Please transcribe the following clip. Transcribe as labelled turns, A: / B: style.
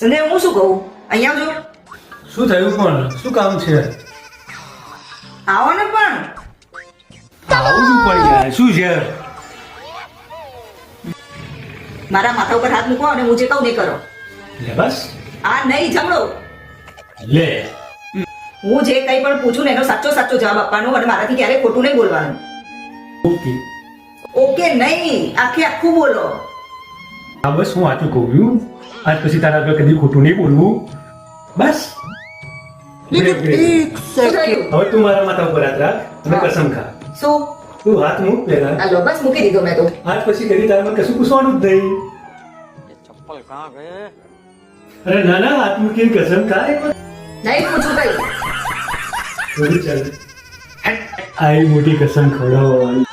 A: સંજય હું શું કહું અહીંયા આવજો.
B: શું થયું પણ શું કામ છે?
A: આવો ને પણ.
B: આવું શું પણ યાર, શું છે?
A: મારા માથા ઉપર હાથ મૂકો અને હું જે કહું નહીં કરો.
B: લે બસ
A: આ નહીં ઝઘડો.
B: લે.
A: હું જે કંઈ પણ પૂછું ને એનો સાચો સાચો જવાબ આપવાનો અને મારાથી ક્યારેય ખોટું નહીં બોલવાનું.
B: ઓકે.
A: ઓકે નહીં, આખે આખું બોલો.
B: હા બસ હું વાંચું કહું છું. આજ પછી તારા આગળ કદી ખોટું નહીં બોલવું. બસ.
A: શું થયું?
B: હવે તું મારા માથા ઉપર હાથ રાખ અને કસમ ખા.
A: શું?
B: તું હાથ મૂક પહેલા.
A: હાલો બસ મૂકી દીધો મેં તો.
B: આજ પછી કદી તારા કશું પૂછવાનું જ નહીં.
C: चप्पल कहाँ गए?
B: અરે ના ના, હાથ મૂકીને કસમ ખા.
A: નહીં પૂછું કઈ.
B: ચાલ. આઈ મોટી કસમ ખવડાવવાની.